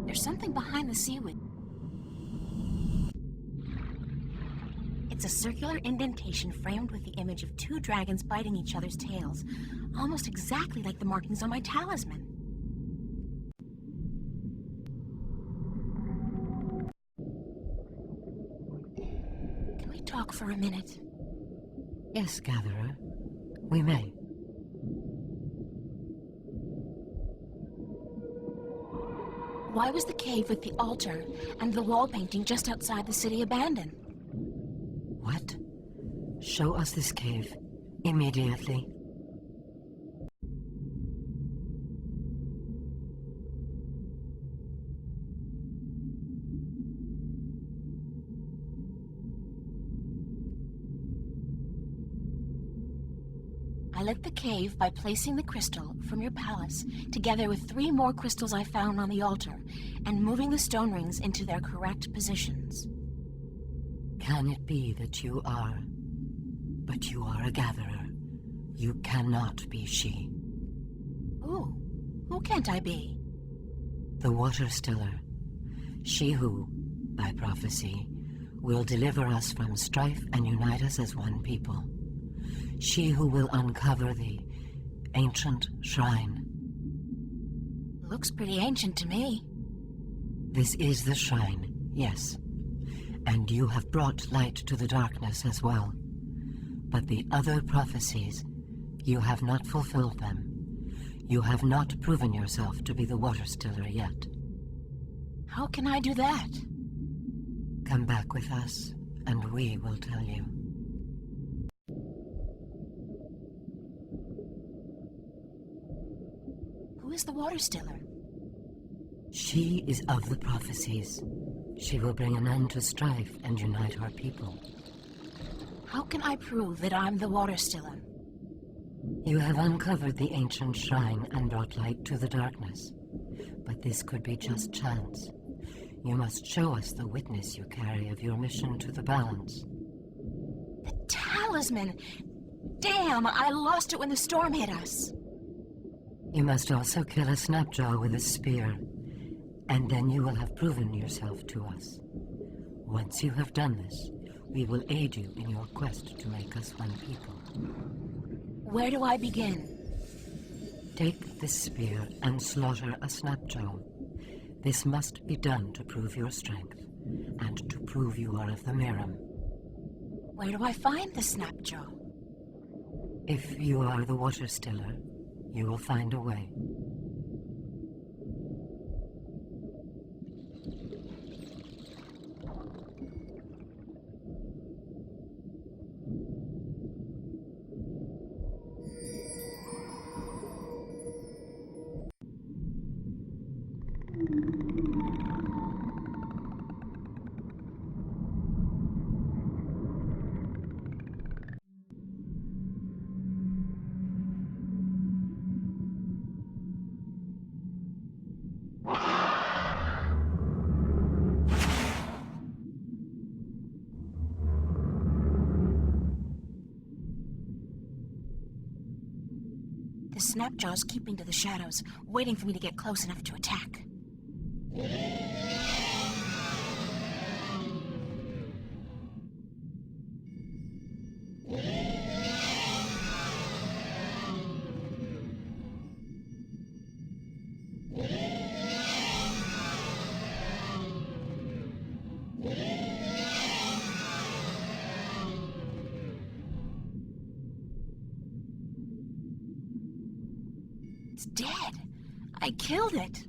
There's something behind the seaweed. It's a circular indentation framed with the image of two dragons biting each other's tails, almost exactly like the markings on my talisman. Can we talk for a minute? Yes, Gatherer. We may. Why was the cave with the altar and the wall painting just outside the city abandoned? What? Show us this cave. Immediately. I lit the cave by placing the crystal from your palace together with 3 more crystals I found on the altar and moving the stone rings into their correct positions. Can it be that you are? But you are a gatherer. You cannot be she. Who can't I be? The Water Stiller. She who, by prophecy, will deliver us from strife and unite us as one people. She who will uncover the ancient shrine. Looks pretty ancient to me. This is the shrine, yes. And you have brought light to the darkness as well. But the other prophecies, you have not fulfilled them. You have not proven yourself to be the Water Stiller yet. How can I do that? Come back with us, and we will tell you. Who is the Water Stiller? She is of the prophecies. She will bring an end to strife and unite our people. How can I prove that I'm the Water Stiller? You have uncovered the ancient shrine and brought light to the darkness. But this could be just chance. You must show us the witness you carry of your mission to the balance. The talisman! Damn, I lost it when the storm hit us. You must also kill a Snapjaw with a spear, and then you will have proven yourself to us. Once you have done this, we will aid you in your quest to make us one people. Where do I begin? Take this spear and slaughter a Snapjaw. This must be done to prove your strength, and to prove you are of the Miram. Where do I find the Snapjaw? If you are the Water Stiller, you will find a way. The Snapjaw's keeping to the shadows, waiting for me to get close enough to attack. It's dead. I killed it.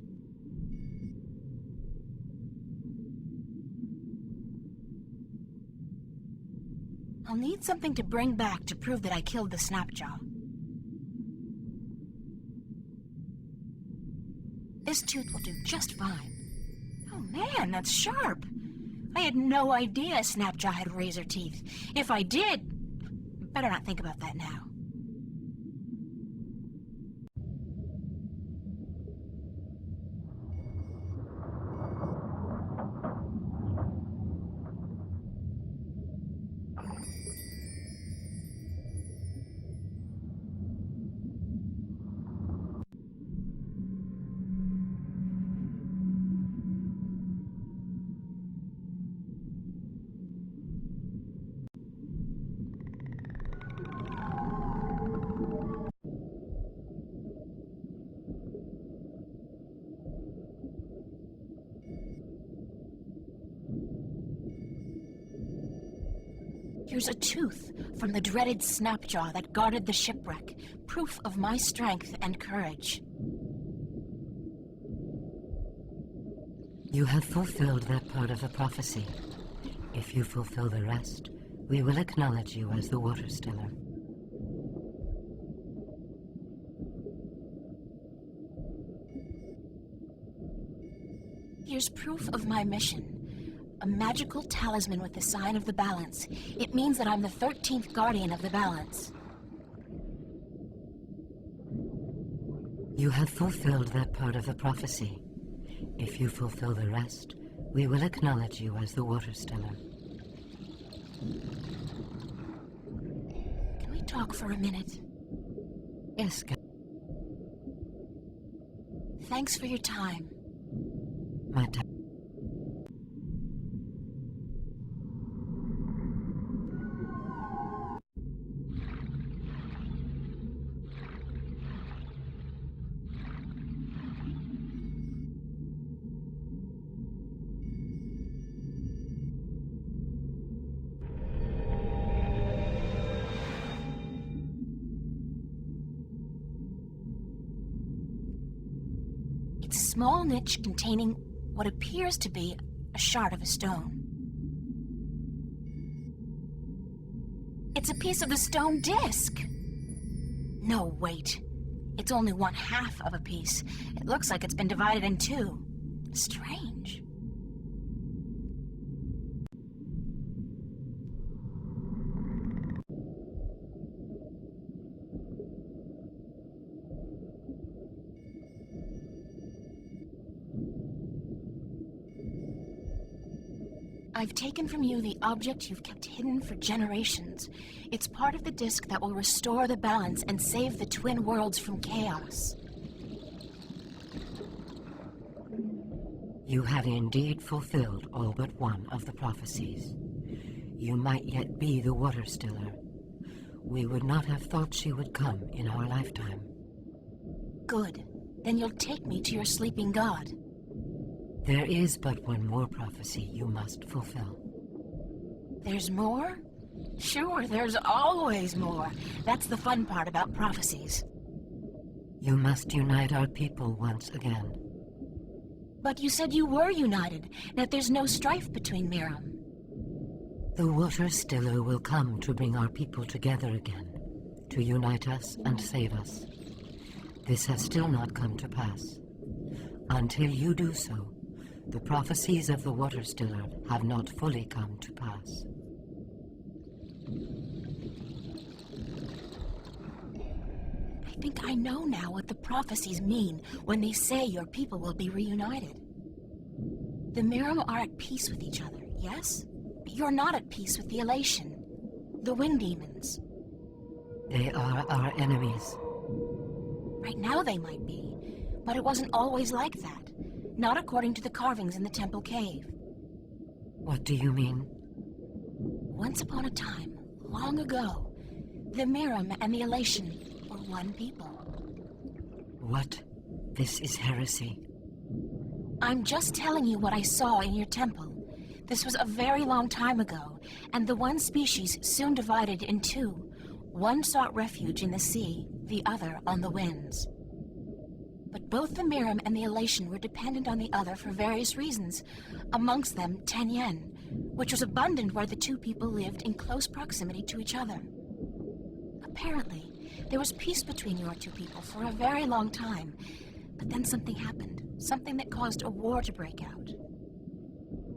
I'll need something to bring back to prove that I killed the Snapjaw. This tooth will do just fine. Oh man, that's sharp. I had no idea Snapjaw had razor teeth. If I did, better not think about that now. Here's a tooth from the dreaded Snapjaw that guarded the shipwreck, proof of my strength and courage. You have fulfilled that part of the prophecy. If you fulfill the rest, we will acknowledge you as the Water Stiller. Here's proof of my mission. A magical talisman with the sign of the balance. It means that I'm the 13th guardian of the balance. You have fulfilled that part of the prophecy. If you fulfill the rest, we will acknowledge you as the Water Stiller. Can we talk for a minute? Yes, Thanks for your time. my time. It's a small niche containing what appears to be a shard of a stone. It's a piece of the stone disc. No, wait. It's only 1/2 of a piece. It looks like it's been divided in two. Strange. I've taken from you the object you've kept hidden for generations. It's part of the disc that will restore the balance and save the twin worlds from chaos. You have indeed fulfilled all but one of the prophecies. You might yet be the Water Stiller. We would not have thought she would come in our lifetime. Good. Then you'll take me to your sleeping god. There is but one more prophecy you must fulfill. There's more? Sure, there's always more. That's the fun part about prophecies. You must unite our people once again. But you said you were united, that there's no strife between Miram. The Water Stiller will come to bring our people together again, to unite us and save us. This has still not come to pass. Until you do so, the prophecies of the Water Stiller have not fully come to pass. I think I know now what the prophecies mean when they say your people will be reunited. The Miram are at peace with each other, yes? But you're not at peace with the Elation, the Wind Demons. They are our enemies. Right now they might be, but it wasn't always like that. Not according to the carvings in the Temple Cave. What do you mean? Once upon a time, long ago, the Miram and the Elation were one people. What? This is heresy. I'm just telling you what I saw in your temple. This was a very long time ago, and the one species soon divided in two. One sought refuge in the sea, the other on the winds. But both the Miram and the Elation were dependent on the other for various reasons, amongst them Tenyen, which was abundant where the two people lived in close proximity to each other. Apparently, there was peace between your two people for a very long time, but then something happened, something that caused a war to break out.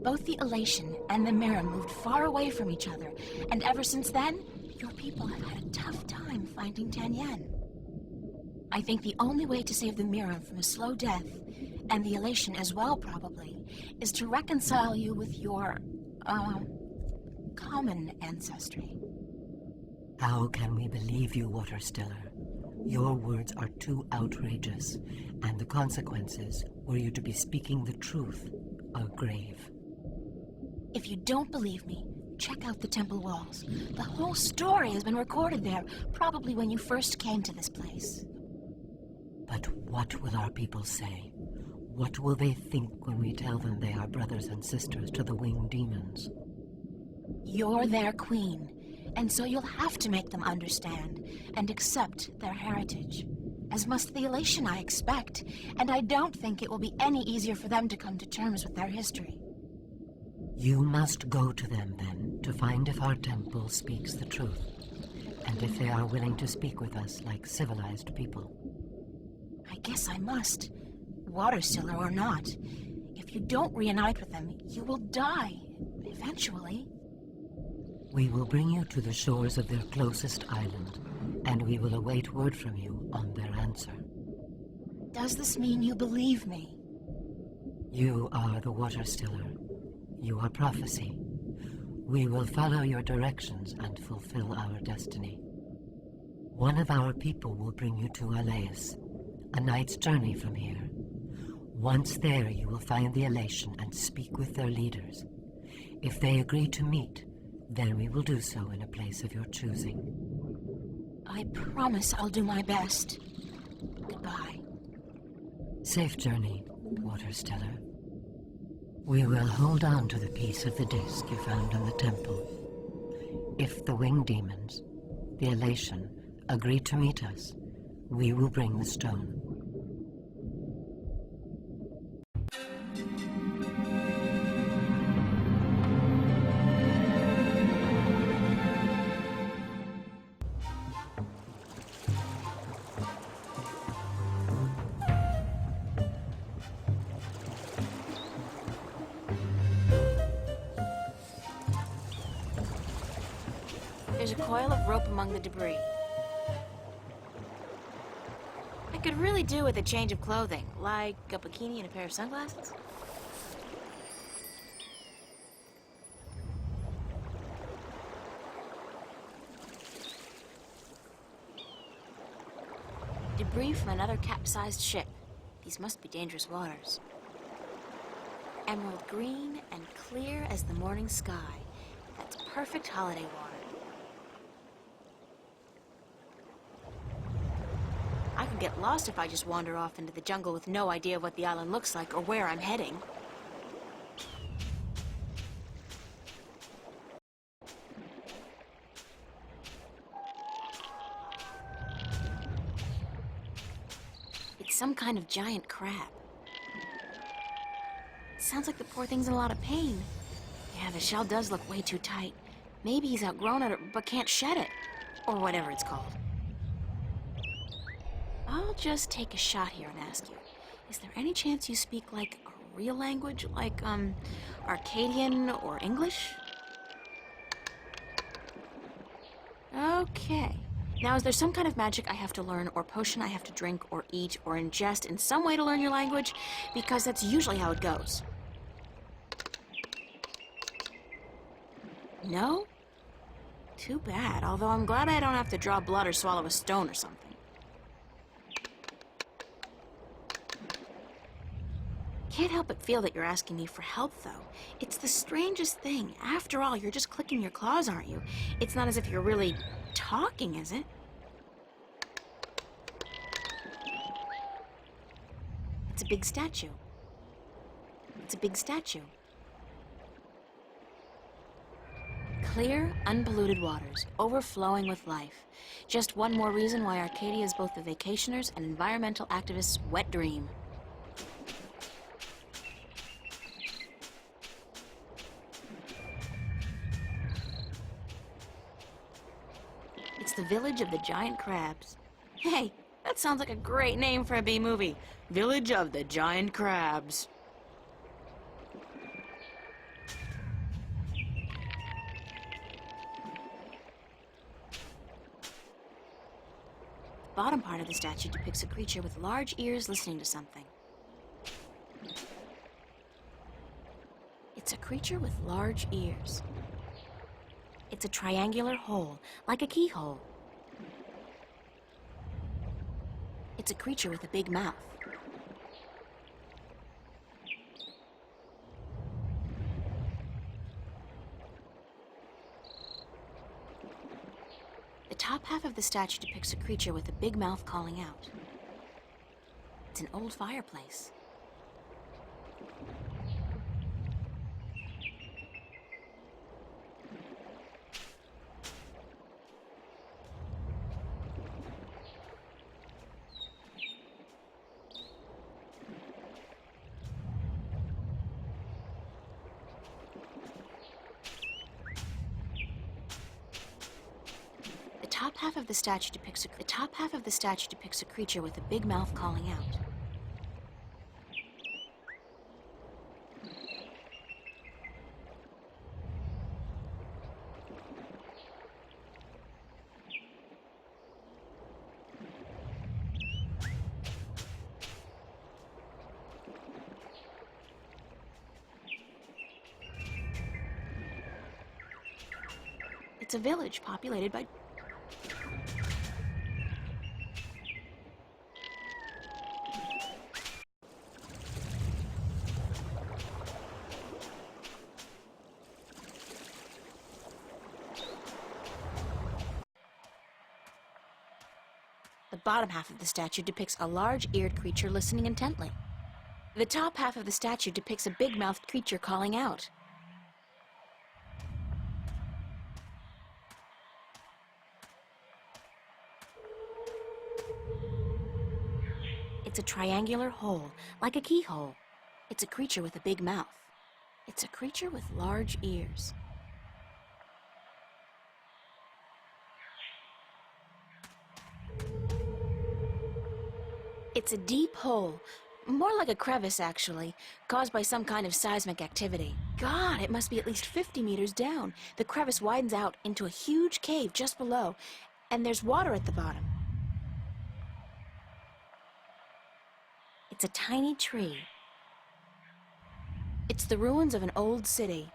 Both the Elation and the Miram moved far away from each other, and ever since then, your people have had a tough time finding Tenyen. I think the only way to save the Miram from a slow death, and the Elation as well probably, is to reconcile you with your, common ancestry. How can we believe you, Water Stiller? Your words are too outrageous, and the consequences, were you to be speaking the truth, are grave. If you don't believe me, check out the temple walls. The whole story has been recorded there, probably when you first came to this place. But what will our people say? What will they think when we tell them they are brothers and sisters to the Winged Demons? You're their queen, And so you'll have to make them understand and accept their heritage. As must the Elation, I expect. And I don't think it will be any easier for them to come to terms with their history. You must go to them, then, to find if our temple speaks the truth, and if they are willing to speak with us like civilized people. I guess I must. Waterstiller or not. If you don't reunite with them, you will die. Eventually. We will bring you to the shores of their closest island, and we will await word from you on their answer. Does this mean you believe me? You are the Waterstiller. You are prophecy. We will follow your directions and fulfill our destiny. One of our people will bring you to Alais, a night's journey from here. Once there, you will find the Elation and speak with their leaders. If they agree to meet, then we will do so in a place of your choosing. I promise I'll do my best. Goodbye. Safe journey, Waterstiller. We will hold on to the piece of the disc you found in the temple. If the winged demons, the Elation, agree to meet us, we will bring the stone. There's a coil of rope among the debris. I could really do with a change of clothing, like a bikini and a pair of sunglasses. Debris from another capsized ship. These must be dangerous waters. Emerald green and clear as the morning sky. That's perfect holiday water. I could get lost if I just wander off into the jungle with no idea what the island looks like or where I'm heading. It's some kind of giant crab. Sounds like the poor thing's in a lot of pain. Yeah, the shell does look way too tight. Maybe he's outgrown it, but can't shed it. Or whatever it's called. I'll just take a shot here and ask you, is there any chance you speak, like, a real language? Like, Arcadian or English? Okay. Now, is there some kind of magic I have to learn, or potion I have to drink, or eat, or ingest in some way to learn your language? Because that's usually how it goes. No? Too bad, although I'm glad I don't have to draw blood or swallow a stone or something. Can't help but feel that you're asking me for help, though. It's the strangest thing. After all, you're just clicking your claws, aren't you? It's not as if you're really talking, is it? It's a big statue. It's a big statue. Clear, unpolluted waters, overflowing with life. Just one more reason why Arcadia is both the vacationers' and environmental activists' wet dream. It's the Village of the Giant Crabs. Hey, that sounds like a great name for a B-movie. Village of the Giant Crabs. The bottom part of the statue depicts a creature with large ears listening to something. It's a creature with large ears. It's a triangular hole, like a keyhole. It's a creature with a big mouth. The top half of the statue depicts a creature with a big mouth calling out. It's an old fireplace. half of the statue depicts a creature with a big mouth calling out. It's a village populated by... The bottom half of the statue depicts a large-eared creature listening intently. The top half of the statue depicts a big-mouthed creature calling out. It's a triangular hole, like a keyhole. It's a creature with a big mouth. It's a creature with large ears. It's a deep hole, more like a crevice actually, caused by some kind of seismic activity. God, it must be at least 50 meters down. The crevice widens out into a huge cave just below, and there's water at the bottom. It's a tiny tree. It's the ruins of an old city.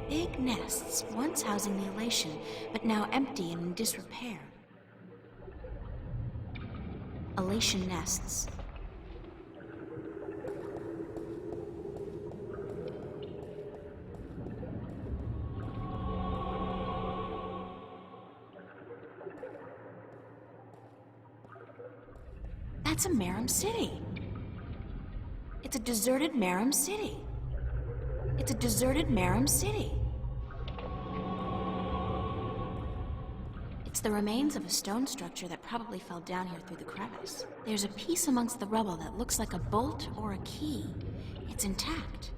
Big nests, once housing the elation, but now empty and in disrepair. Elation nests. That's a Marum City. It's a deserted Marum City. It's a deserted Marum City. It's the remains of a stone structure that probably fell down here through the crevice. There's a piece amongst the rubble that looks like a bolt or a key. It's intact.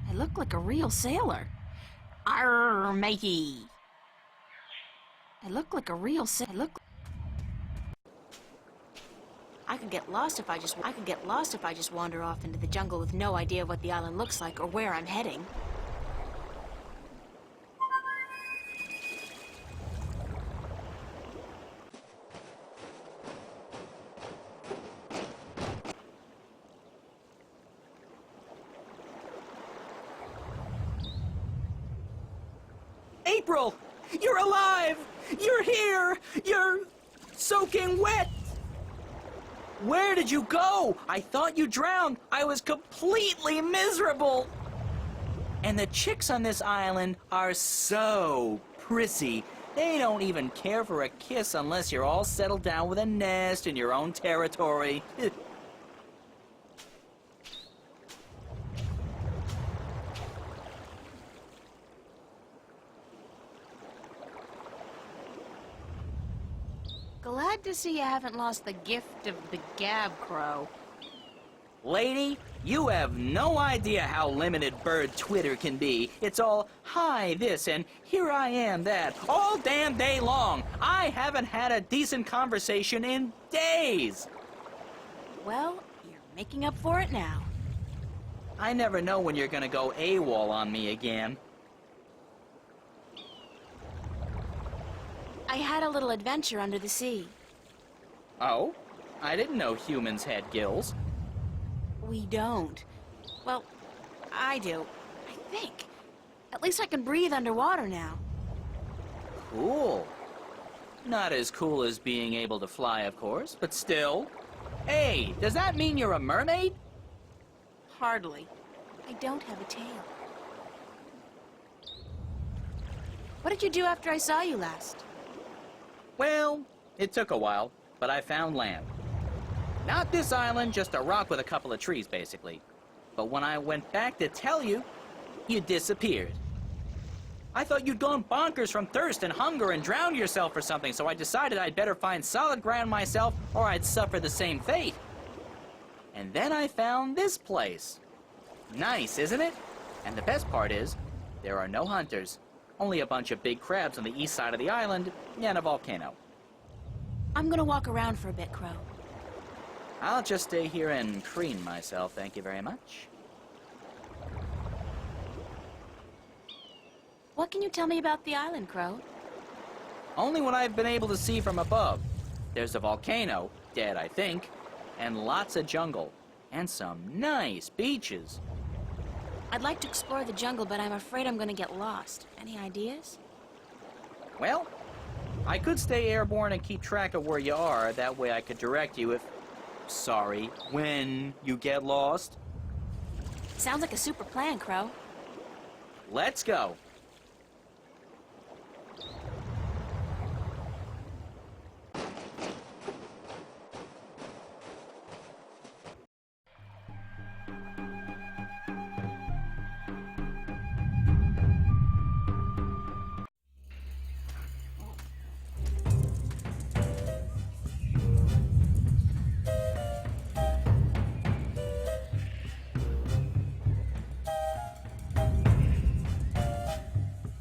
I look like a real sailor. Arr, matey. I look like a real sailor. I could get lost if I just wander off into the jungle with no idea what the island looks like or where I'm heading. April! You're alive! You're here! You're soaking wet! Where did you go? I thought you drowned. I was completely miserable. And the chicks on this island are so prissy. They don't even care for a kiss unless you're all settled down with a nest in your own territory. Glad to see you haven't lost the gift of the gab, Crow. Lady, you have no idea how limited bird Twitter can be. It's all, hi this and here I am that, all damn day long. I haven't had a decent conversation in days. Well, you're making up for it now. I never know when you're gonna go AWOL on me again. I had a little adventure under the sea. Oh? I didn't know humans had gills. We don't. Well, I do. I think. At least I can breathe underwater now. Cool. Not as cool as being able to fly, of course, but still. Hey, does that mean you're a mermaid? Hardly. I don't have a tail. What did you do after I saw you last? Well, it took a while, but I found land. Not this island, just a rock with a couple of trees, basically. But when I went back to tell you, you disappeared. I thought you'd gone bonkers from thirst and hunger and drowned yourself or something, so I decided I'd better find solid ground myself or I'd suffer the same fate. And then I found this place. Nice, isn't it? And the best part is, there are no hunters. Only a bunch of big crabs on the east side of the island and a volcano. I'm gonna walk around for a bit, Crow. I'll just stay here and preen myself, thank you very much. What can you tell me about the island, Crow? Only what I've been able to see from above. There's a volcano, dead I think, and lots of jungle, and some nice beaches. I'd like to explore the jungle, but I'm afraid I'm gonna get lost. Any ideas? Well, I could stay airborne and keep track of where you are. That way I could direct you if... Sorry, when you get lost. Sounds like a super plan, Crow. Let's go.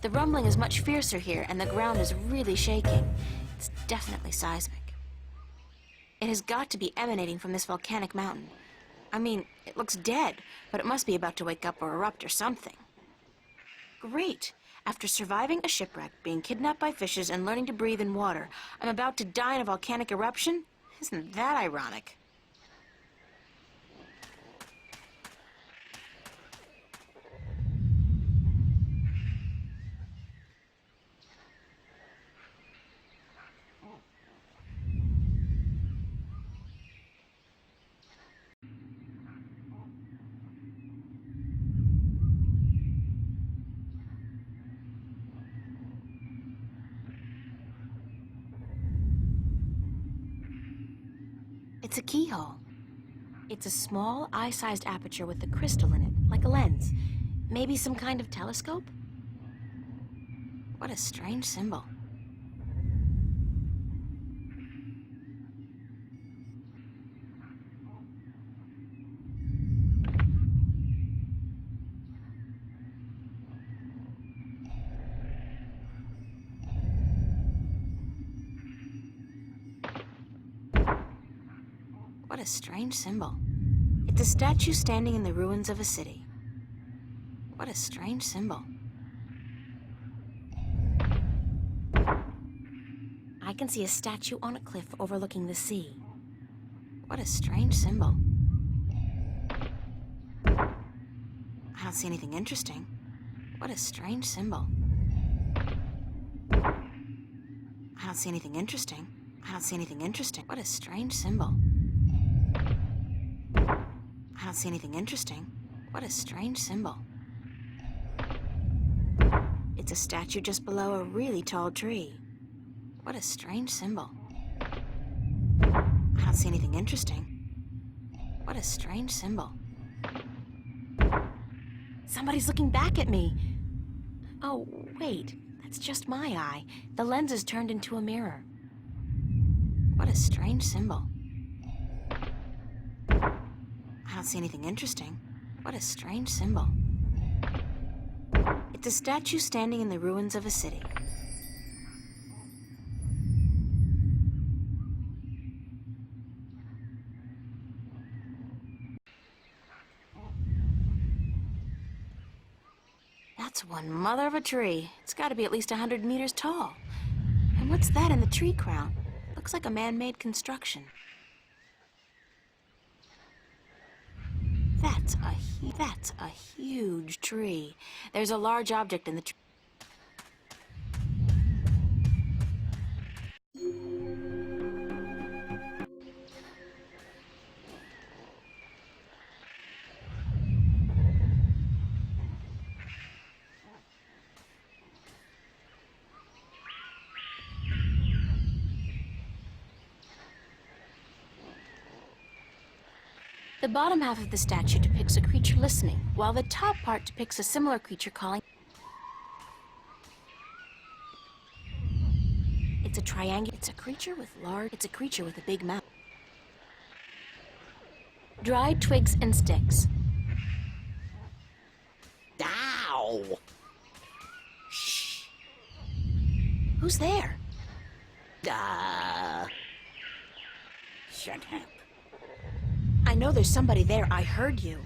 The rumbling is much fiercer here, and the ground is really shaking. It's definitely seismic. It has got to be emanating from this volcanic mountain. I mean, it looks dead, but it must be about to wake up or erupt or something. Great! After surviving a shipwreck, being kidnapped by fishes, and learning to breathe in water, I'm about to die in a volcanic eruption? Isn't that ironic? It's a keyhole. It's a small, eye-sized aperture with a crystal in it, like a lens. Maybe some kind of telescope? What a strange symbol. What a strange symbol. It's a statue standing in the ruins of a city. What a strange symbol. I can see a statue on a cliff overlooking the sea. What a strange symbol. I don't see anything interesting. What a strange symbol. I don't see anything interesting. I don't see anything interesting. What a strange symbol. don't see anything interesting. What a strange symbol. It's a statue just below a really tall tree. What a strange symbol. I don't see anything interesting. What a strange symbol. Somebody's looking back at me. Oh, wait. That's just my eye. The lens is turned into a mirror. What a strange symbol. I don't see anything interesting. What a strange symbol. It's a statue standing in the ruins of a city. That's one mother of a tree. It's got to be at least 100 meters tall. And what's that in the tree crown? Looks like a man-made construction. That's a huge tree. There's a large object in the tree. The bottom half of the statue depicts a creature listening, while the top part depicts a similar creature calling. It's a triangle. It's a creature with a big mouth. Dried twigs and sticks. Ow! Shh. Who's there? Shut up. I know there's somebody there. I heard you.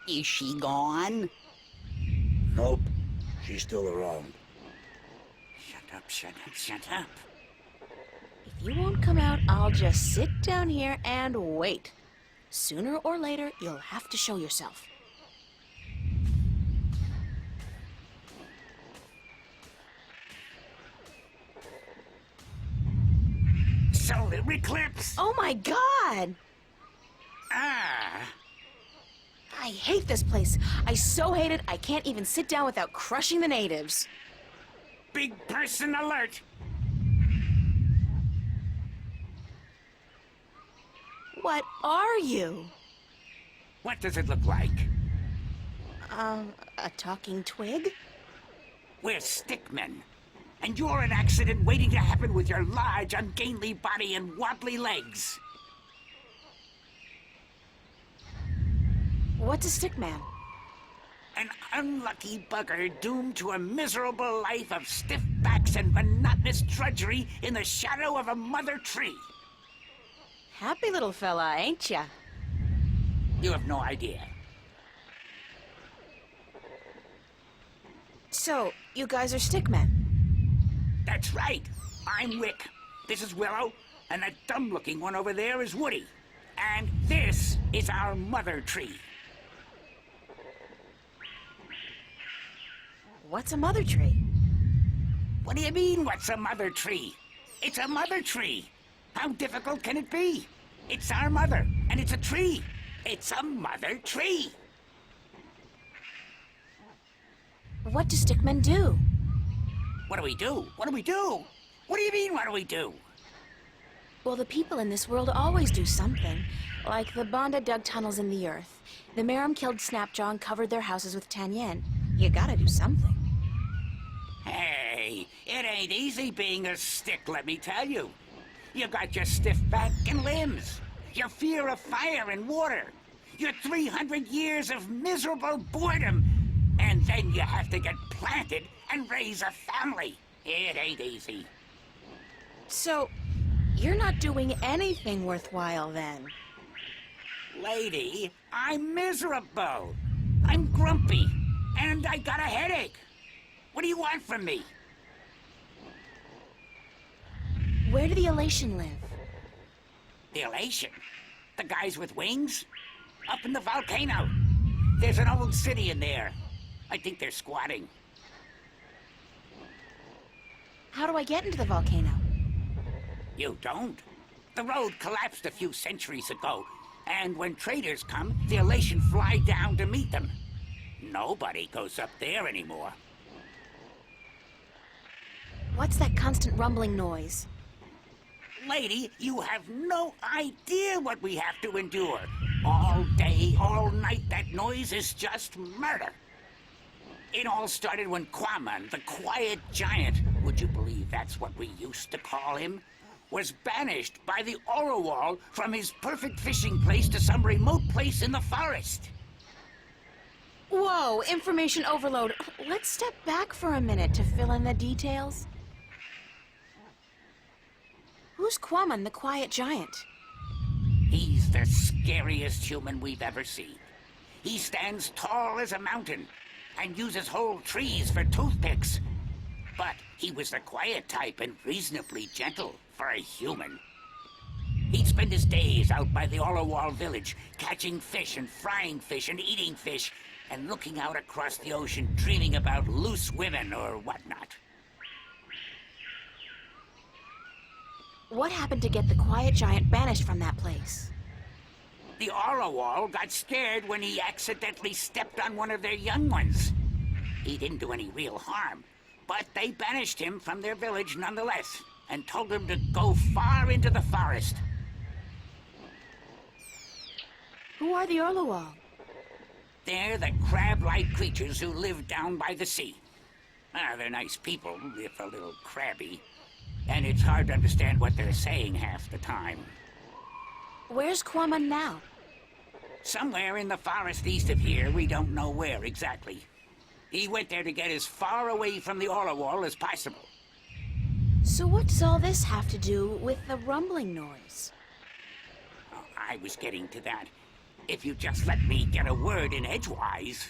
Is she gone? Nope. She's still around. Shut up, shut up, shut up. If you won't come out, I'll just sit down here and wait. Sooner or later, you'll have to show yourself. Solar eclipse! Oh my God! Ah! I hate this place. I so hate it, I can't even sit down without crushing the natives. Big person alert! What are you? What does it look like? A talking twig? We're stickmen. And you're an accident waiting to happen with your large, ungainly body and wobbly legs. What's a stickman? An unlucky bugger doomed to a miserable life of stiff backs and monotonous drudgery in the shadow of a mother tree. Happy little fella, ain't ya? You have no idea. So, you guys are stickmen? That's right. I'm Wick. This is Willow, and that dumb-looking one over there is Woody. And this is our mother tree. What's a mother tree? What do you mean, what's a mother tree? It's a mother tree. How difficult can it be? It's our mother, and it's a tree. It's a mother tree. What do stickmen do? What do we do? What do we do? What do you mean, what do we do? Well, the people in this world always do something. Like the Banda dug tunnels in the earth. The Merum killed Snapjaw and covered their houses with Tanyen. You gotta do something. Hey, it ain't easy being a stick, let me tell you. You got your stiff back and limbs, your fear of fire and water, your 300 years of miserable boredom, and then you have to get planted and raise a family. It ain't easy. So, you're not doing anything worthwhile then? Lady, I'm miserable. I'm grumpy, and I got a headache. What do you want from me? Where do the Elation live? The Elation? The guys with wings? Up in the volcano. There's an old city in there. I think they're squatting. How do I get into the volcano? You don't. The road collapsed a few centuries ago, and when traders come, the Elation fly down to meet them. Nobody goes up there anymore. What's that constant rumbling noise? Lady, you have no idea what we have to endure. All day, all night, that noise is just murder. It all started when Quaman, the Quiet Giant, would you believe that's what we used to call him, was banished by the Orowal from his perfect fishing place to some remote place in the forest. Whoa, information overload. Let's step back for a minute to fill in the details. Who's Quaman, the Quiet Giant? He's the scariest human we've ever seen. He stands tall as a mountain and uses whole trees for toothpicks. But he was the quiet type and reasonably gentle for a human. He'd spend his days out by the Orowal village, catching fish and frying fish and eating fish, and looking out across the ocean, dreaming about loose women or whatnot. What happened to get the Quiet Giant banished from that place? The Orowal got scared when he accidentally stepped on one of their young ones. He didn't do any real harm, but they banished him from their village nonetheless, and told him to go far into the forest. Who are the Orowal? They're the crab-like creatures who live down by the sea. They're nice people, if a little crabby. And it's hard to understand what they're saying half the time. Where's Quaman now? Somewhere in the forest east of here, we don't know where exactly. He went there to get as far away from the Orowal as possible. So what does all this have to do with the rumbling noise? Oh, I was getting to that. If you just let me get a word in edgewise.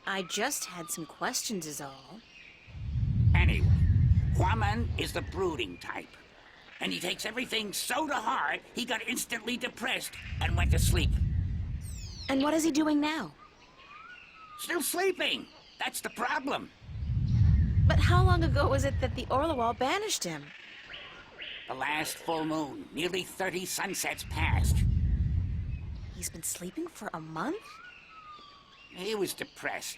I just had some questions is all. Anyway, Quaman is the brooding type. And he takes everything so to heart, he got instantly depressed and went to sleep. And what is he doing now? Still sleeping! That's the problem. But how long ago was it that the Orowal banished him? The last full moon, nearly 30 sunsets passed. He's been sleeping for a month? He was depressed.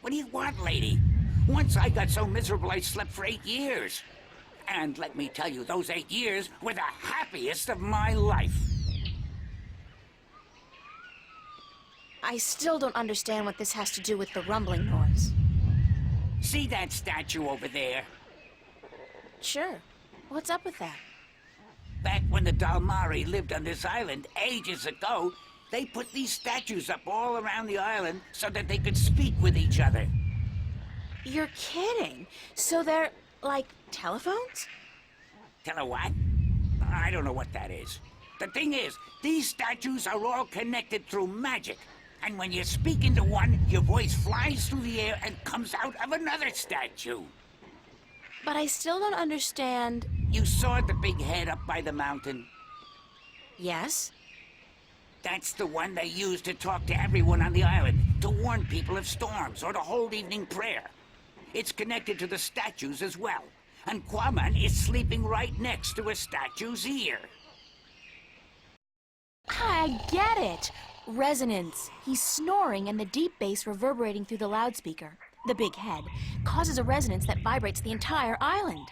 What do you want, lady? Once I got so miserable I slept for 8 years. And let me tell you, those 8 years were the happiest of my life. I still don't understand what this has to do with the rumbling noise. See that statue over there? Sure. What's up with that? Back when the Dalmari lived on this island ages ago, they put these statues up all around the island so that they could speak with each other. You're kidding. So they're like telephones? Tell her what? I don't know what that is. The thing is, these statues are all connected through magic. And when you speak into one, your voice flies through the air and comes out of another statue. But I still don't understand. You saw the big head up by the mountain? Yes? That's the one they use to talk to everyone on the island, to warn people of storms or to hold evening prayer. It's connected to the statues as well. And Quaman is sleeping right next to a statue's ear. I get it. Resonance. He's snoring and the deep bass reverberating through the loudspeaker, the big head, causes a resonance that vibrates the entire island.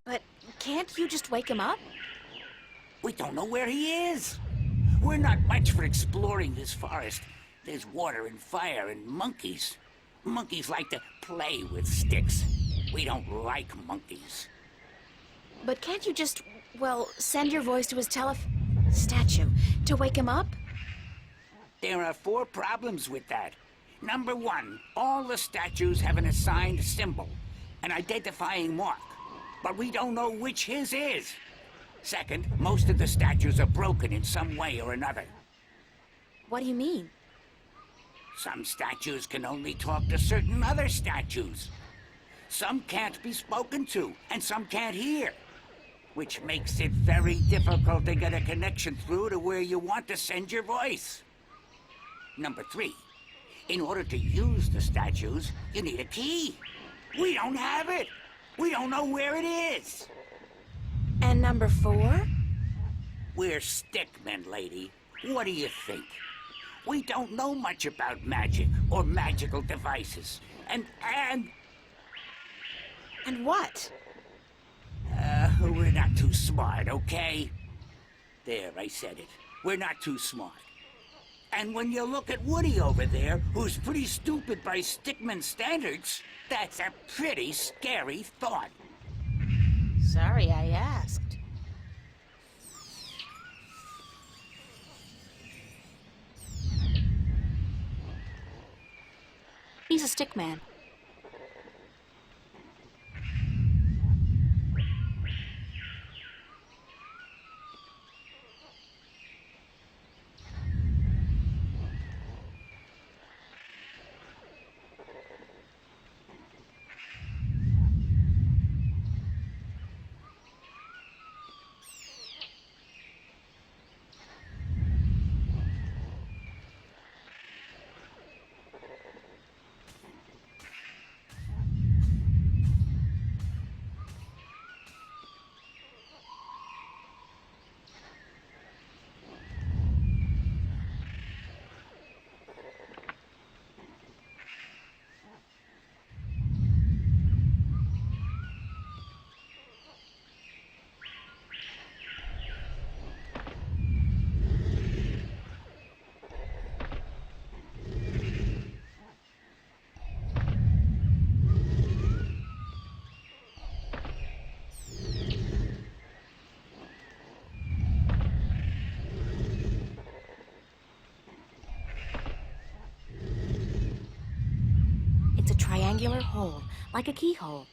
But can't you just wake him up? We don't know where he is. We're not much for exploring this forest. There's water and fire and monkeys. Monkeys like to play with sticks. We don't like monkeys. But can't you just, well, send your voice to his statue to wake him up? There are 4 problems with that. Number 1, all the statues have an assigned symbol, an identifying mark, but we don't know which his is. Second, most of the statues are broken in some way or another. What do you mean? Some statues can only talk to certain other statues. Some can't be spoken to, and some can't hear, which makes it very difficult to get a connection through to where you want to send your voice. Number 3, in order to use the statues, you need a key. We don't have it. We don't know where it is. And number 4? We're stickmen, lady. What do you think? We don't know much about magic or magical devices. And what? we're not too smart, okay? There, I said it. We're not too smart. And when you look at Woody over there, who's pretty stupid by stickman standards, that's a pretty scary thought. Sorry I asked. He's a stickman. It's a triangular hole, like a keyhole.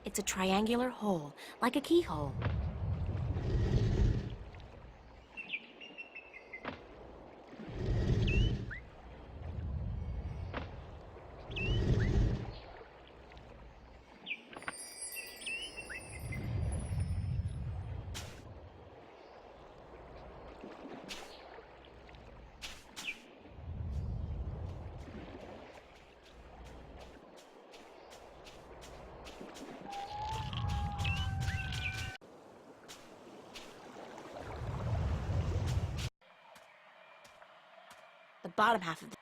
It's a triangular hole, like a keyhole. The bottom half of the...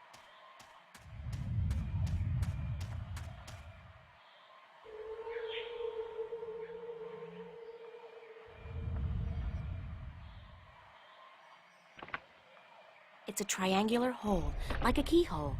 It's a triangular hole, like a keyhole.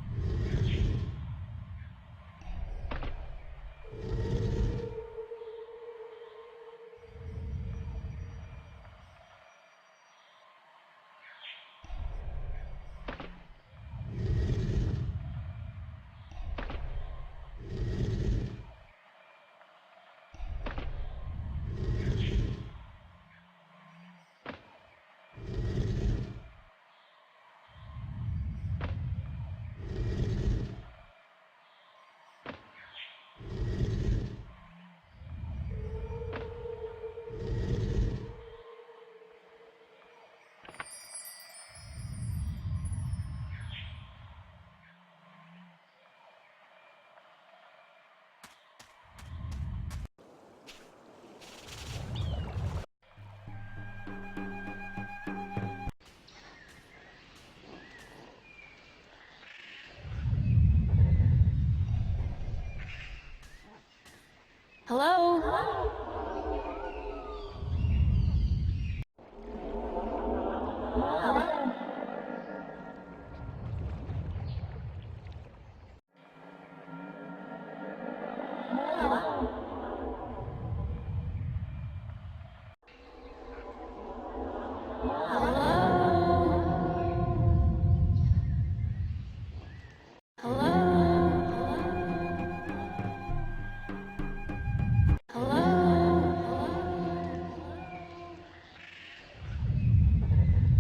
Hello?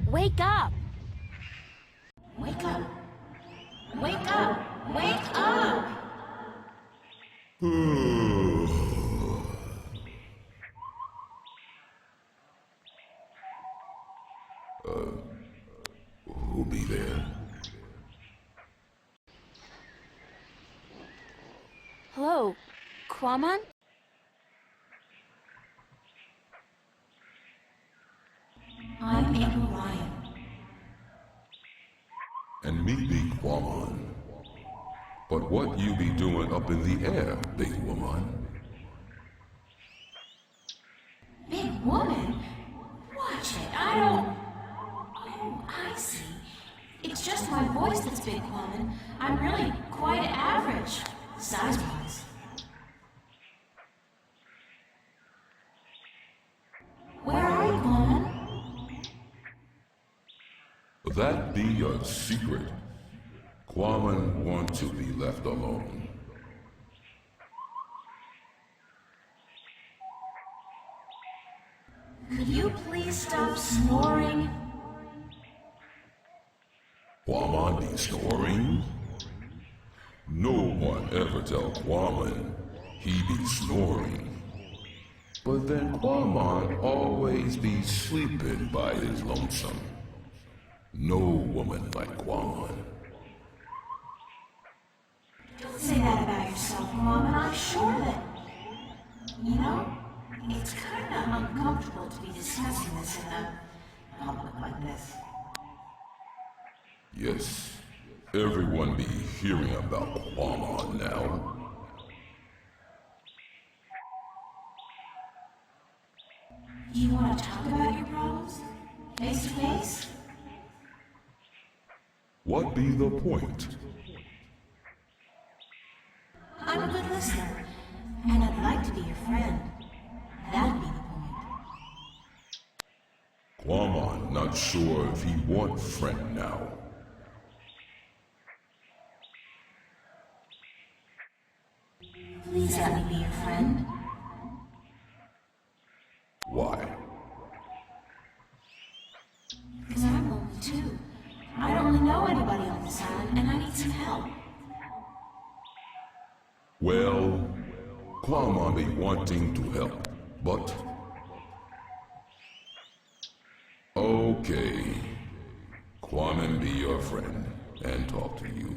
Wake up! Wake up! Wake up! Wake up! Who'll be there? Hello, Quamon? I'm April Ryan. And me be Quamon. But what you be doing up in the air, big woman? Big woman? Watch it, I don't... Oh, I see. It's just my voice that's big, Quamon. I'm really quite average, size-wise. Where are you, Quamon? That be a secret. Quamon want to be left alone. Could you please stop snoring? Quamon be snoring? No one ever tell Quamon he be snoring. But then Quamon always be sleeping by his lonesome. No woman like Quamon. Don't say that about yourself, Quamon. I'm sure that... You know, it's kind of uncomfortable to be discussing this in a public like this. Yes, everyone be hearing about Quamon now. Do you want to talk about your problems? Face to face? What be the point? I'm a good listener, and I'd like to be your friend. That'd be the point. Quamon not sure if he want friend now. Please let me be your friend. Why? Because I'm lonely too. I don't really know anybody on this island, and I need some help. Well, Quamon be wanting to help, but... Okay. Quamon be your friend and talk to you.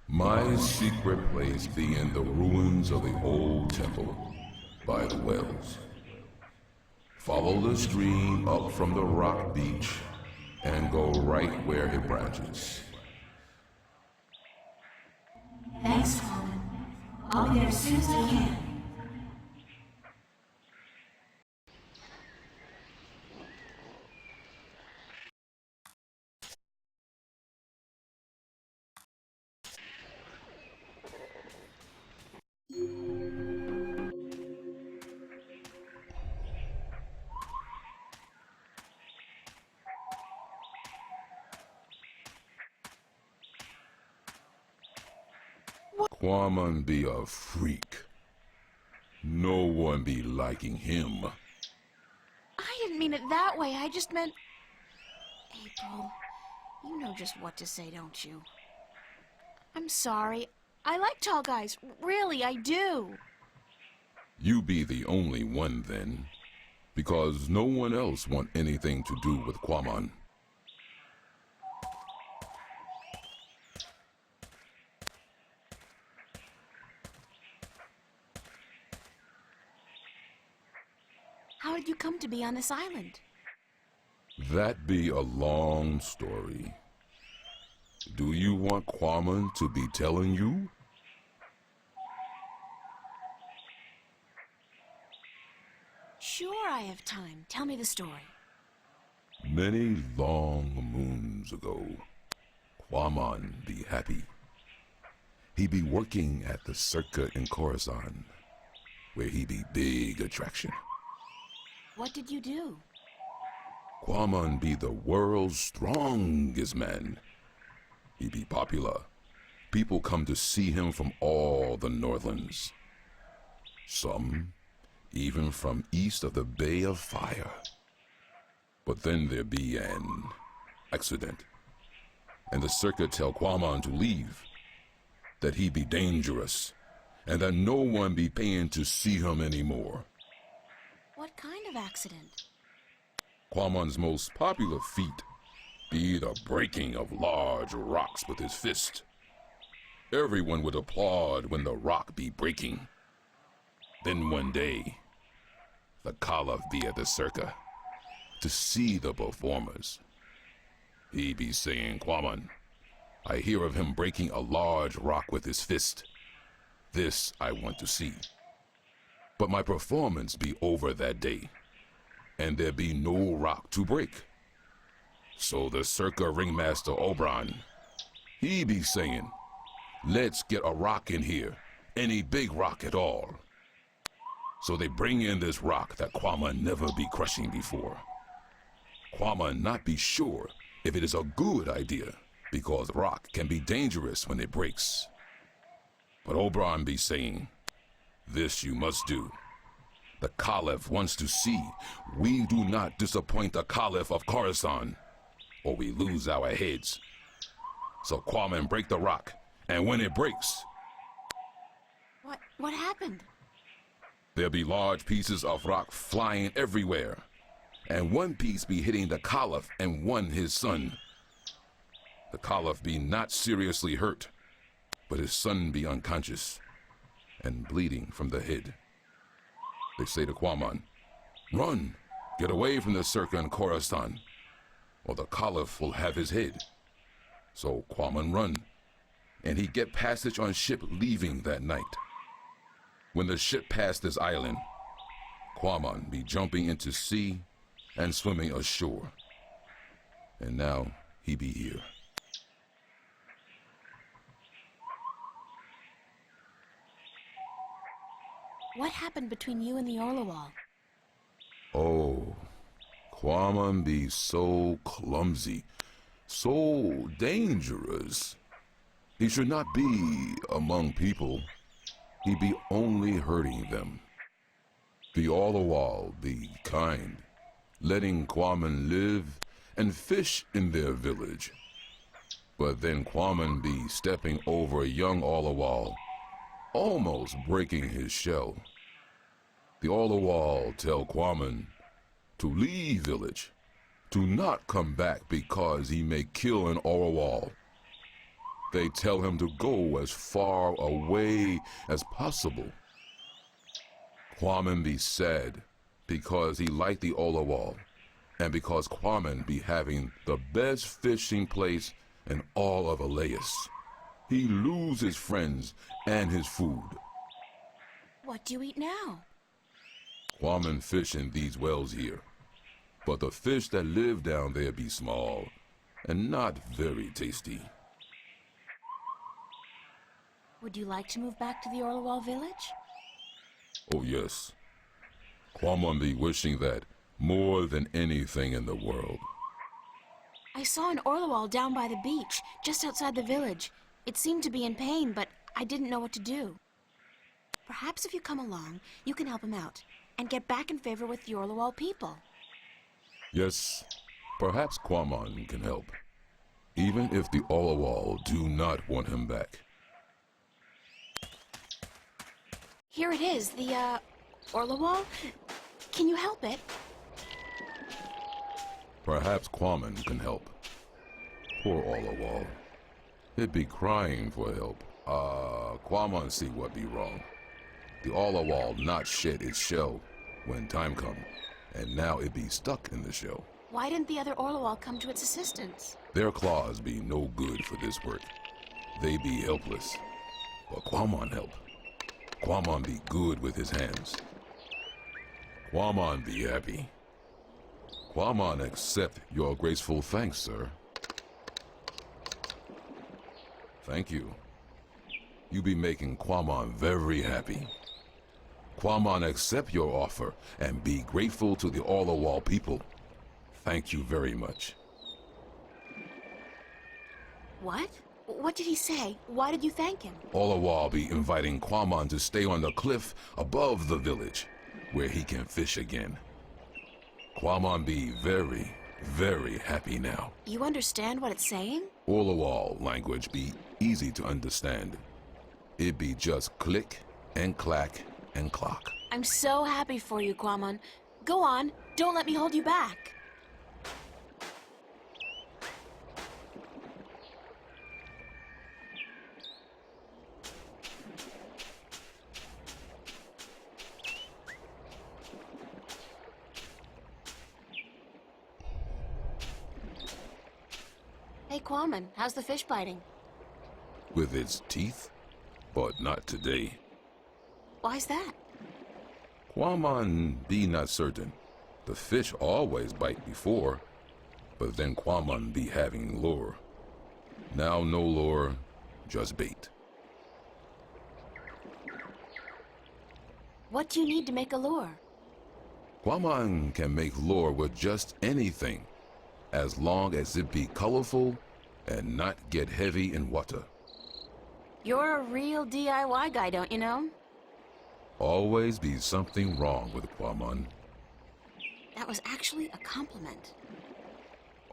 My secret place be in the ruins of the old temple by the wells. Follow the stream up from the rock beach and go right where it branches. Thanks, Quamon. I'll be there as soon as I can. Quamon be a freak. No one be liking him. I didn't mean it that way. I just meant... April, you know just what to say, don't you? I'm sorry. I like tall guys. Really, I do. You be the only one then, because no one else want anything to do with Quamon. How did you come to be on this island? That be a long story. Do you want Quamon to be telling you? Sure, I have time. Tell me the story. Many long moons ago, Quamon be happy. He be working at the circuit in Coruscant, where he be big attraction. What did you do? Quamon be the world's strongest man. He be popular. People come to see him from all the Northlands. Some even from east of the Bay of Fire. But then there be an accident, and the circuit tell Quamon to leave, that he be dangerous, and that no one be paying to see him anymore. What kind of accident? Quamon's most popular feat be the breaking of large rocks with his fist. Everyone would applaud when the rock be breaking. Then one day, the Caliph be at the circa to see the performers. He be saying, Quamon, I hear of him breaking a large rock with his fist. This I want to see. But my performance be over that day, and there be no rock to break. So the circa ringmaster Oberon, he be saying, let's get a rock in here, any big rock at all. So they bring in this rock that Quamon never be crushing before. Quamon not be sure if it is a good idea, because rock can be dangerous when it breaks. But Oberon be saying, this you must do. The Caliph wants to see we do not disappoint the Caliph of Coruscant, or we lose our heads. So Quamon break the rock, and when it breaks, What happened? there be large pieces of rock flying everywhere, and one piece be hitting the Caliph and one his son. The Caliph be not seriously hurt, but his son be unconscious and bleeding from the head. They say to Quamon, run, get away from the circa in Coruscant, or the Caliph will have his head. So Quamon run, and he get passage on ship leaving that night. When the ship passed this island, Quamon be jumping into sea and swimming ashore. And now he be here. What happened between you and the Orlawal? Oh, Quamon be so clumsy, so dangerous. He should not be among people. He be only hurting them. The Orlawal be kind, letting Quamon live and fish in their village. But then Quamon be stepping over young Orlawal, almost breaking his shell. The Orlawal tell Quamon to leave village, to not come back because he may kill an Orlawal. They tell him to go as far away as possible. Quamon be sad because he liked the Orlawal, and because Quamon be having the best fishing place in all of Elias. He lose his friends and his food. What do you eat now? Quamon fish in these wells here, but the fish that live down there be small and not very tasty. Would you like to move back to the Orlawal village? Oh yes, Quamon be wishing that more than anything in the world. I saw an Orlawal down by the beach, just outside the village. It seemed to be in pain, but I didn't know what to do. Perhaps if you come along, you can help him out and get back in favor with the Orlawal people. Yes, perhaps Quamon can help, even if the Orlawal do not want him back. Here it is, the, Orlawal. Can you help it? Perhaps Quamon can help. Poor Orlawal. He'd be crying for help. Quamon see what be wrong. The Orlawal not shed its shell when time come, and now it be stuck in the shell. Why didn't the other Orlawal come to its assistance? Their claws be no good for this work. They be helpless. But Quamon help. Quamon be good with his hands. Quamon be happy. Quamon accept your graceful thanks, sir. Thank you. You be making Quamon very happy. Quamon accept your offer and be grateful to the Orlawal people. Thank you very much. What? What did he say? Why did you thank him? Orlawal be inviting Quamon to stay on the cliff above the village, where he can fish again. Quamon be very, very happy now. You understand what it's saying? Orlawal language be easy to understand. It be just click and clack and clock. I'm so happy for you, Quamon. Go on. Don't let me hold you back. Hey, Quamon, how's the fish biting? With its teeth, but not today. Why's that? Quamon be not certain. The fish always bite before, but then Quamon be having lure. Now no lure, just bait. What do you need to make a lure? Quamon can make lure with just anything, as long as it be colorful and not get heavy in water. You're a real DIY guy, don't you know? Always be something wrong with Quamon. That was actually a compliment.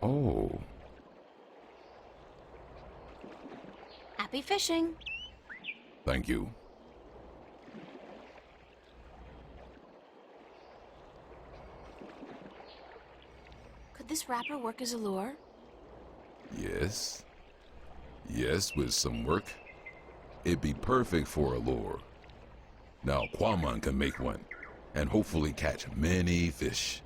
Oh, Happy fishing. thank you. Could this wrapper work as a lure? Yes. Yes, with some work. It'd be perfect for a lure. Now Quamon can make one, and hopefully catch many fish.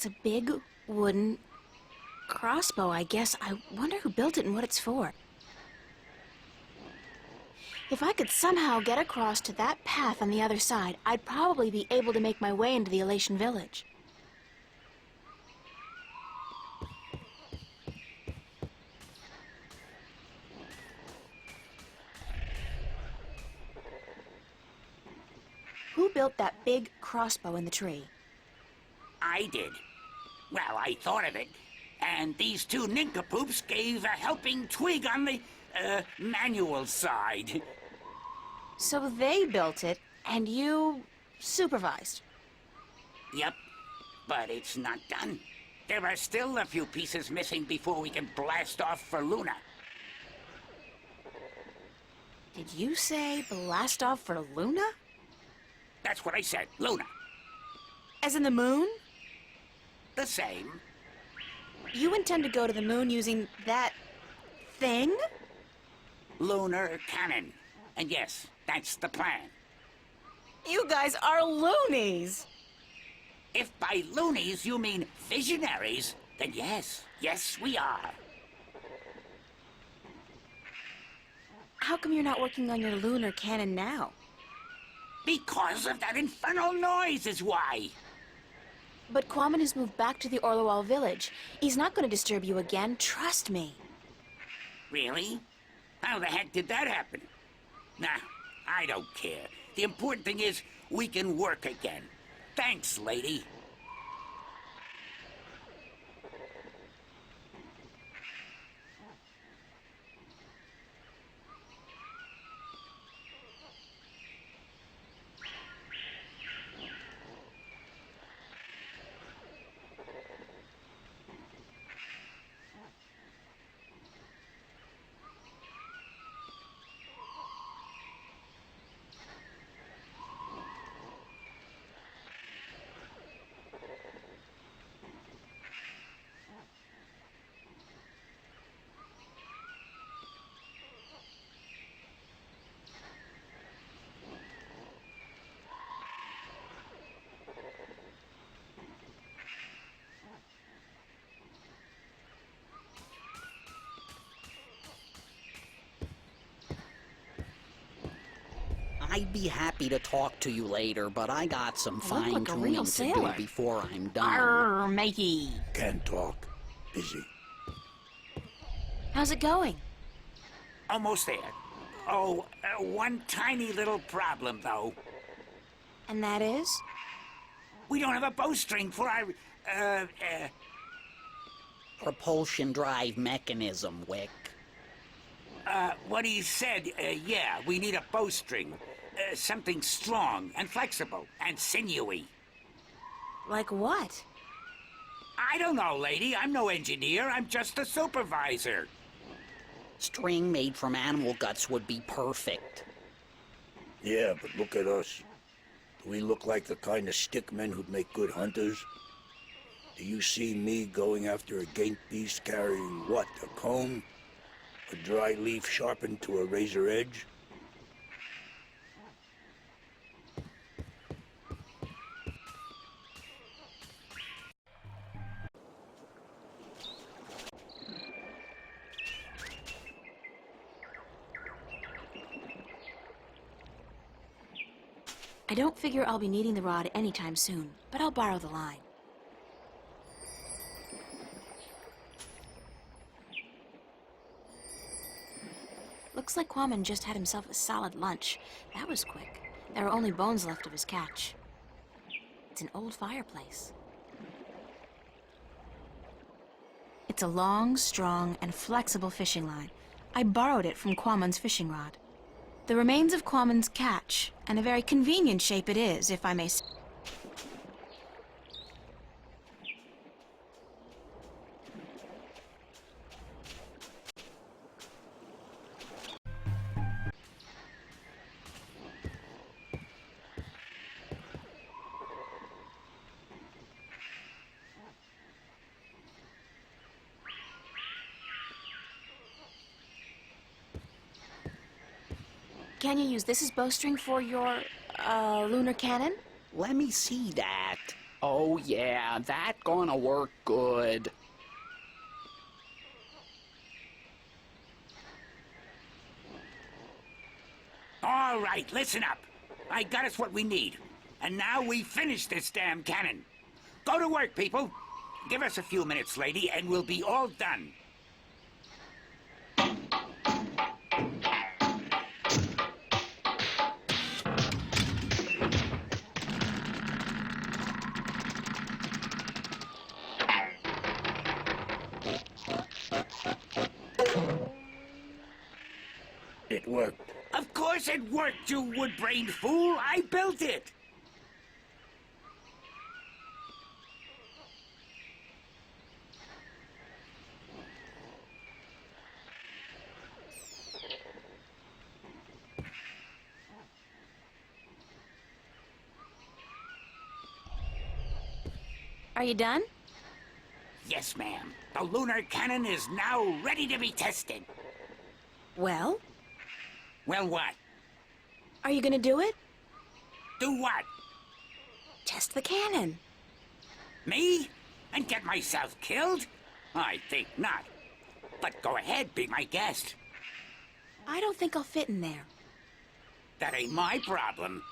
It's a big wooden crossbow, I guess. I wonder who built it and what it's for. If I could somehow get across to that path on the other side, I'd probably be able to make my way into the Elation village. Who built that big crossbow in the tree? I did. Well, I thought of it. And these two nincompoops gave a helping twig on the, manual side. So they built it, and you supervised. Yep, but it's not done. There are still a few pieces missing before we can blast off for Luna. Did you say blast off for Luna? That's what I said, Luna. As in the moon? The same. You intend to go to the moon using that thing? Lunar cannon. And yes, that's the plan. You guys are loonies! If by loonies you mean visionaries, then yes, yes we are. How come you're not working on your lunar cannon now? Because of that infernal noise is why. But Quamon has moved back to the Orlawal village. He's not going to disturb you again, trust me. Really? How the heck did that happen? Nah, I don't care. The important thing is we can work again. Thanks, lady. I'd be happy to talk to you later, but I got some You look like a fine-tuning real to do sailor. before I'm done. Arr, matey. Can't talk. Busy. How's it going? Almost there. Oh, one tiny little problem, though. And that is? We don't have a bowstring for our, Propulsion drive mechanism, Wick. what he said, yeah, we need a bowstring. Something strong and flexible and sinewy. Like what? I don't know, lady. I'm no engineer. I'm just a supervisor. String made from animal guts would be perfect. Yeah, but look at us. Do we look like the kind of stickmen who'd make good hunters? Do you see me going after a gate beast carrying what? A comb? A dry leaf sharpened to a razor edge? I don't figure I'll be needing the rod anytime soon, but I'll borrow the line. Looks like Quammen just had himself a solid lunch. That was quick. There are only bones left of his catch. It's an old fireplace. It's a long, strong, and flexible fishing line. I borrowed it from Quammen's fishing rod. The remains of Quammen's catch, and a very convenient shape it is, if I may say. Can you use this as bowstring for your, lunar cannon? Let me see that. Oh yeah, that gonna work good. All right, listen up. I got us what we need. And now we finish this damn cannon. Go to work, people. Give us a few minutes, lady, and we'll be all done. It worked. Of course it worked, you wood-brained fool. I built it. Are you done? Yes, ma'am. The lunar cannon is now ready to be tested. Well, Well, what? are you gonna do it? Do what? Test the cannon. Me? And get myself killed? I think not. But go ahead, be my guest. I don't think I'll fit in there. That ain't my problem.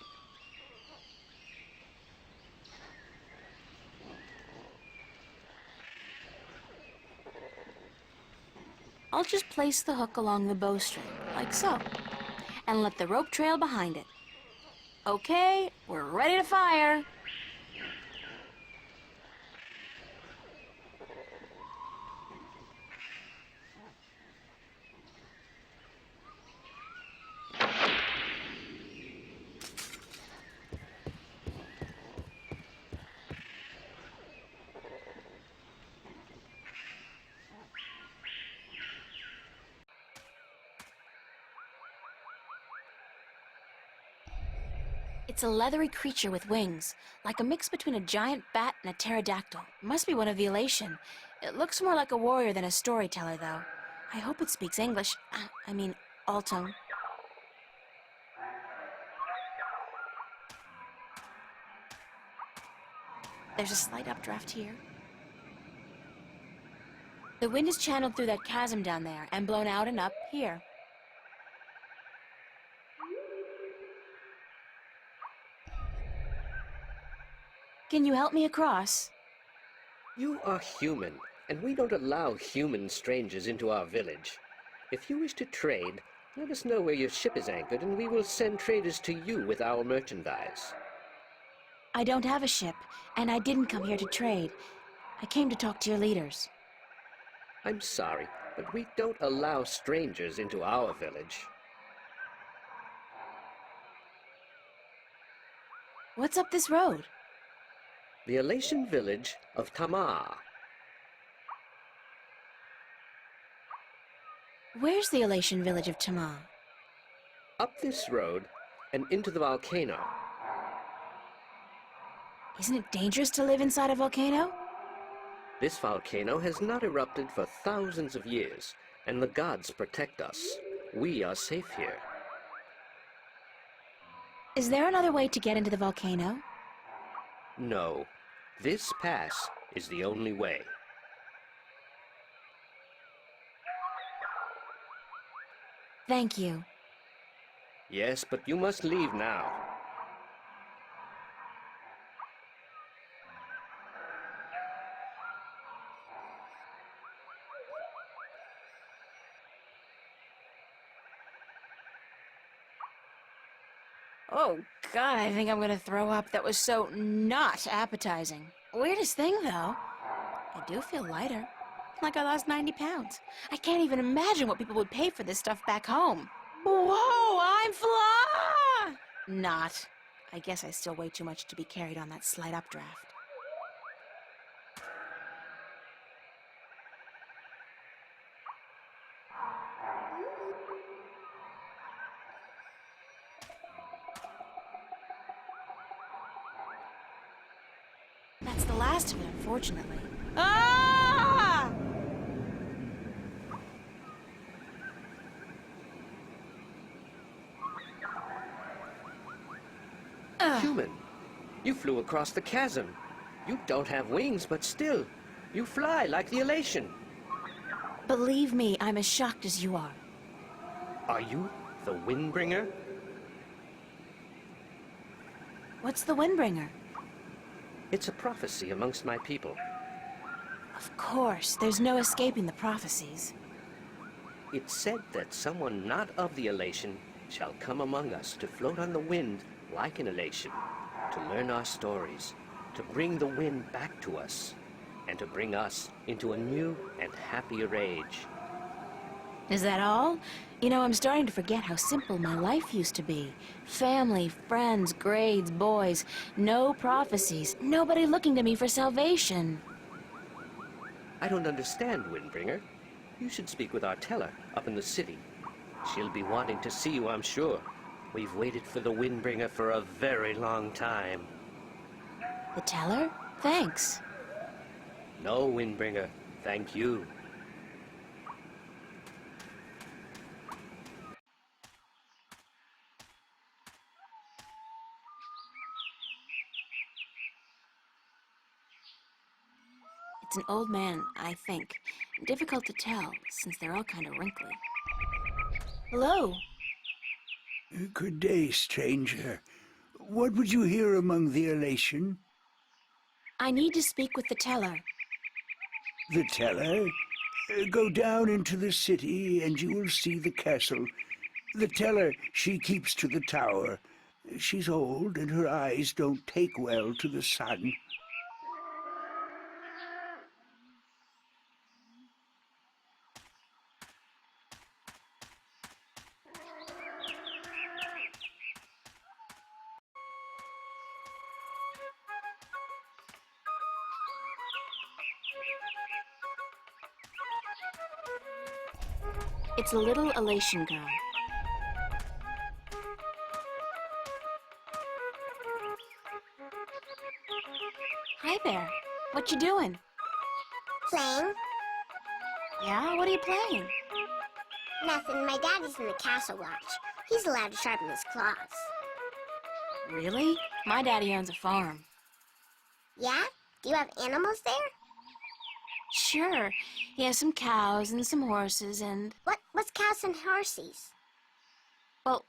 I'll just place the hook along the bowstring, like so, and let the rope trail behind it. Okay, we're ready to fire. It's a leathery creature with wings, like a mix between a giant bat and a pterodactyl. Must be one of the Elation. It looks more like a warrior than a storyteller, though. I hope it speaks English. I mean, Altung. There's a slight updraft here. The wind is channeled through that chasm down there and blown out and up here. Can you help me across? You are human, and we don't allow human strangers into our village. If you wish to trade, let us know where your ship is anchored, and we will send traders to you with our merchandise. I don't have a ship, and I didn't come here to trade. I came to talk to your leaders. I'm sorry, but we don't allow strangers into our village. What's up this road? The Elation village of Tamar. Where's the Elation village of Tamar? Up this road and into the volcano. Isn't it dangerous to live inside a volcano? This volcano has not erupted for thousands of years, and the gods protect us. We are safe here. Is there another way to get into the volcano? No, this pass is the only way. Thank you. Yes, but you must leave now. Oh, God, I think I'm gonna throw up. That was so not appetizing. Weirdest thing, though. I do feel lighter. Like I lost 90 pounds. I can't even imagine what people would pay for this stuff back home. Whoa, I'm fly! Not. I guess I still weigh too much to be carried on that slight updraft. That's the last of it, unfortunately. Ah! Human, you flew across the chasm. You don't have wings, but still, you fly like the Elation. Believe me, I'm as shocked as you are. Are you the Windbringer? What's the Windbringer? It's a prophecy amongst my people. Of course, there's no escaping the prophecies. It said that someone not of the Elation shall come among us to float on the wind like an Elation, to learn our stories, to bring the wind back to us, and to bring us into a new and happier age. Is that all? You know, I'm starting to forget how simple my life used to be. Family, friends, grades, boys, no prophecies, nobody looking to me for salvation. I don't understand, Windbringer. You should speak with our teller up in the city. She'll be wanting to see you, I'm sure. We've waited for the Windbringer for a very long time. The teller? Thanks. No, Windbringer, thank you. It's an old man, I think. Difficult to tell, since they're all kind of wrinkly. Hello? Good day, stranger. What would you hear among the Elation? I need to speak with the teller. The teller? Go down into the city and you will see the castle. The teller, she keeps to the tower. She's old and her eyes don't take well to the sun. It's a little Elation girl. Hi there. What you doing? Playing? Yeah, what are you playing? Nothing. My daddy's in the castle watch. He's allowed to sharpen his claws. Really? My daddy owns a farm. Yeah? Do you have animals there? Sure. He has some cows and some horses and... What's cows and horses? Well,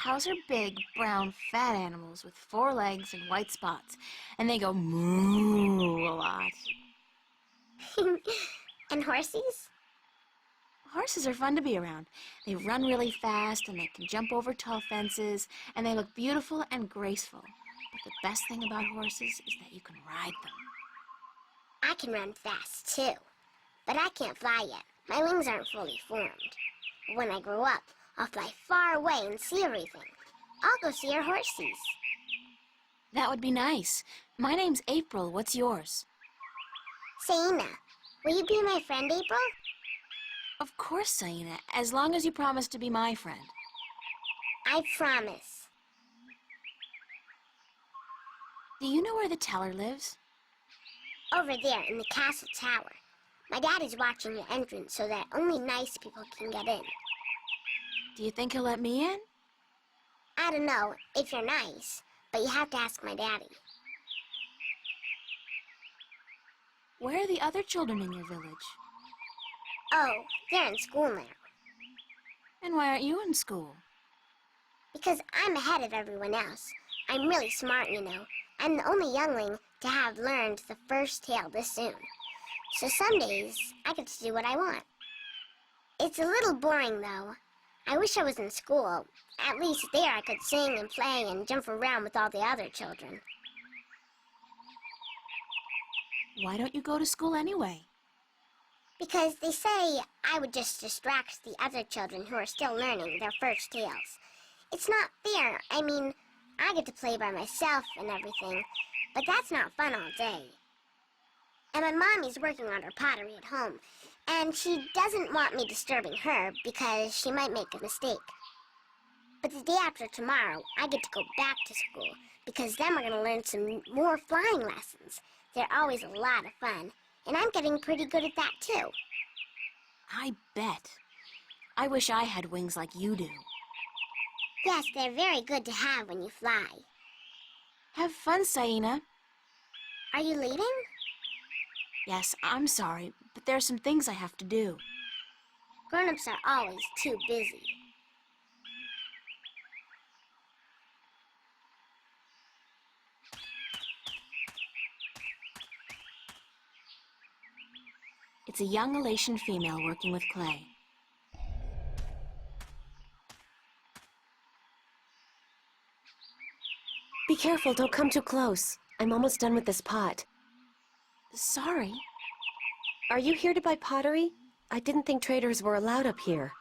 Cows are big, brown, fat animals with 4 legs and white spots, and they go moo a lot. And horses? Horses are fun to be around. They run really fast, and they can jump over tall fences, and they look beautiful and graceful. But the best thing about horses is that you can ride them. I can run fast, too. But I can't fly yet. My wings aren't fully formed. When I grow up, I'll fly far away and see everything. I'll go see our horses. That would be nice. My name's April. What's yours? Saina, will you be my friend, April? Of course, Saina, as long as you promise to be my friend. I promise. Do you know where the teller lives? Over there in the castle tower. My daddy's watching the entrance so that only nice people can get in. Do you think he'll let me in? I don't know if you're nice, but you have to ask my daddy. Where are the other children in your village? Oh, they're in school now. And why aren't you in school? Because I'm ahead of everyone else. I'm really smart, you know. I'm the only youngling to have learned the first tale this soon. So some days, I get to do what I want. It's a little boring, though. I wish I was in school. At least there I could sing and play and jump around with all the other children. Why don't you go to school anyway? Because they say I would just distract the other children who are still learning their first tales. It's not fair. I mean, I get to play by myself and everything, but that's not fun all day. And my mommy's working on her pottery at home, and she doesn't want me disturbing her because she might make a mistake. But the day after tomorrow, I get to go back to school because then we're going to learn some more flying lessons. They're always a lot of fun, and I'm getting pretty good at that too. I bet. I wish I had wings like you do. Yes, they're very good to have when you fly. Have fun, Saina. Are you leaving? Yes, I'm sorry, but there are some things I have to do. Grown-ups are always too busy. It's a young Elation female working with clay. Be careful, don't come too close. I'm almost done with this pot. Sorry. Are you here to buy pottery? I didn't think traders were allowed up here.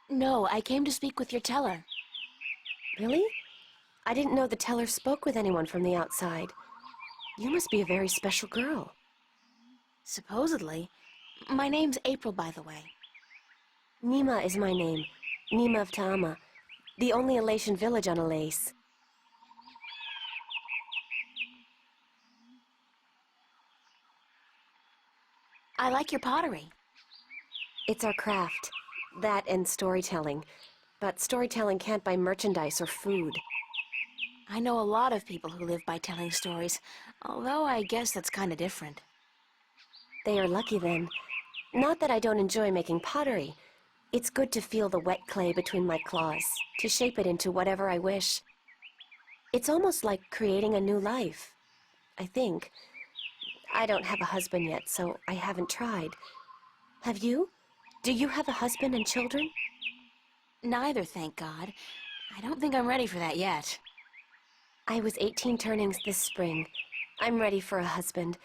No, I came to speak with your teller. Really? I didn't know the teller spoke with anyone from the outside. You must be a very special girl. Supposedly. My name's April, by the way. Nima is my name. Nima of Ta'ama, the only Elation village on Elace. I like your pottery. It's our craft. That and storytelling. But storytelling can't buy merchandise or food. I know a lot of people who live by telling stories, although I guess that's kind of different. They are lucky then. Not that I don't enjoy making pottery. It's good to feel the wet clay between my claws, to shape it into whatever I wish. It's almost like creating a new life, I think. I don't have a husband yet, so I haven't tried. Have you? Do you have a husband and children? Neither, thank God. I don't think I'm ready for that yet. I was 18 turnings this spring. I'm ready for a husband,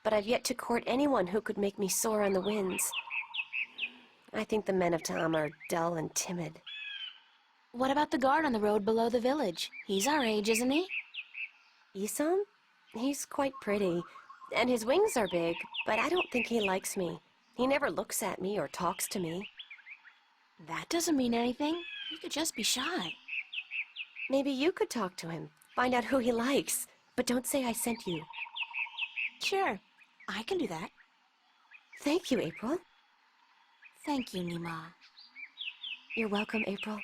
but I've yet to court anyone who could make me soar on the winds. I think the men of Ta'ama are dull and timid. What about the guard on the road below the village? He's our age, isn't he? Isam? He's quite pretty, and his wings are big, but I don't think he likes me. He never looks at me or talks to me. That doesn't mean anything. He could just be shy. Maybe you could talk to him, find out who he likes, but don't say I sent you. Sure, I can do that. Thank you, April. Thank you, Nima. You're welcome, April.